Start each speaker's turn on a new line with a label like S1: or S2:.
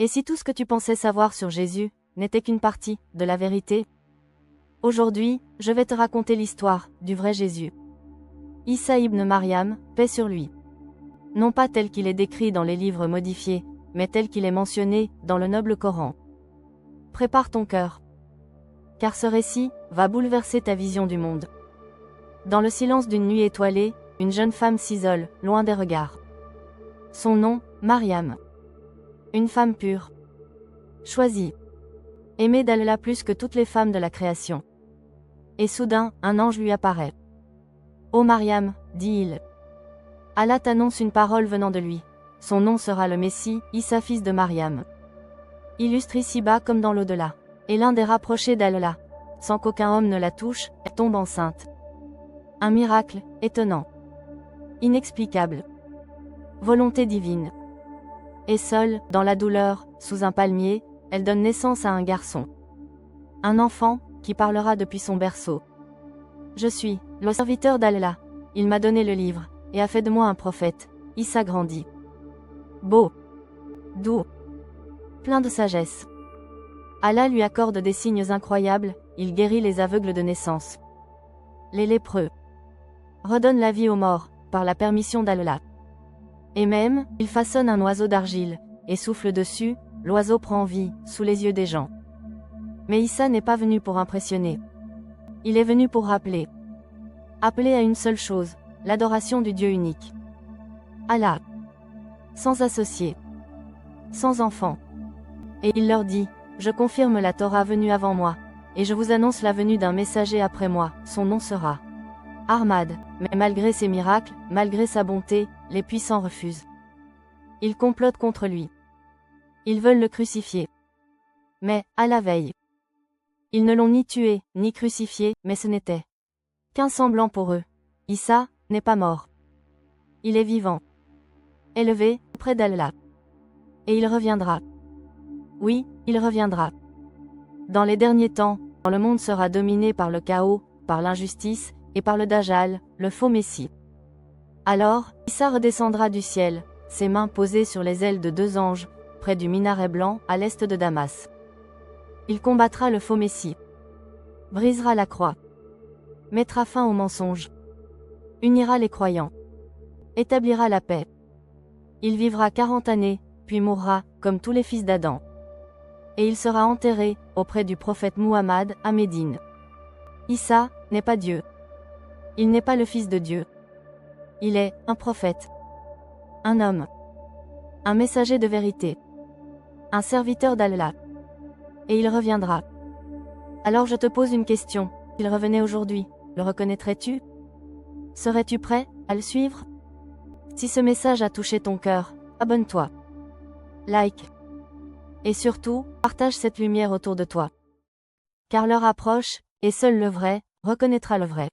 S1: Et si tout ce que tu pensais savoir sur Jésus n'était qu'une partie de la vérité? Aujourd'hui, je vais te raconter l'histoire du vrai Jésus. Issa ibn Maryam, paix sur lui. Non pas tel qu'il est décrit dans les livres modifiés, mais tel qu'il est mentionné dans le noble Coran. Prépare ton cœur. Car ce récit va bouleverser ta vision du monde. Dans le silence d'une nuit étoilée, une jeune femme s'isole, loin des regards. Son nom, Maryam. Une femme pure. Choisie. Aimée d'Allah plus que toutes les femmes de la création. Et soudain, un ange lui apparaît. Ô Maryam, dit-il. Allah t'annonce une parole venant de lui. Son nom sera le Messie, Issa fils de Maryam. Illustre ici-bas comme dans l'au-delà. Et l'un des rapprochés d'Allah. Sans qu'aucun homme ne la touche, elle tombe enceinte. Un miracle, étonnant. Inexplicable. Volonté divine. Et seule, dans la douleur, sous un palmier, elle donne naissance à un garçon. Un enfant, qui parlera depuis son berceau. Je suis le serviteur d'Allah. Il m'a donné le livre, et a fait de moi un prophète. Issa grandit. Beau. Doux. Plein de sagesse. Allah lui accorde des signes incroyables, il guérit les aveugles de naissance. Les lépreux. Redonne la vie aux morts, par la permission d'Allah. Et même, il façonne un oiseau d'argile, et souffle dessus, l'oiseau prend vie, sous les yeux des gens. Mais Issa n'est pas venu pour impressionner. Il est venu pour rappeler. Appeler à une seule chose, l'adoration du Dieu unique. Allah. Sans associé. Sans enfant. Et il leur dit, je confirme la Torah venue avant moi, et je vous annonce la venue d'un messager après moi, son nom sera Ahmad. Mais malgré ses miracles, malgré sa bonté, les puissants refusent. Ils complotent contre lui. Ils veulent le crucifier. Mais, à la veille, ils ne l'ont ni tué, ni crucifié, mais ce n'était qu'un semblant pour eux. Issa n'est pas mort. Il est vivant. Élevé, près d'Allah. Et il reviendra. Oui, il reviendra. Dans les derniers temps, quand le monde sera dominé par le chaos, par l'injustice, et par le Dajjal, le faux Messie. Alors, Issa redescendra du ciel, ses mains posées sur les ailes de deux anges, près du minaret blanc, à l'est de Damas. Il combattra le faux Messie. Brisera la croix. Mettra fin aux mensonges. Unira les croyants. Établira la paix. Il vivra 40 années, puis mourra, comme tous les fils d'Adam. Et il sera enterré, auprès du prophète Muhammad, à Médine. Issa n'est pas Dieu. Il n'est pas le fils de Dieu. Il est un prophète. Un homme. Un messager de vérité. Un serviteur d'Allah. Et il reviendra. Alors je te pose une question. S'il revenait aujourd'hui, le reconnaîtrais-tu? Serais-tu prêt à le suivre? Si ce message a touché ton cœur, abonne-toi. Like. Et surtout, partage cette lumière autour de toi. Car l'heure approche, et seul le vrai reconnaîtra le vrai.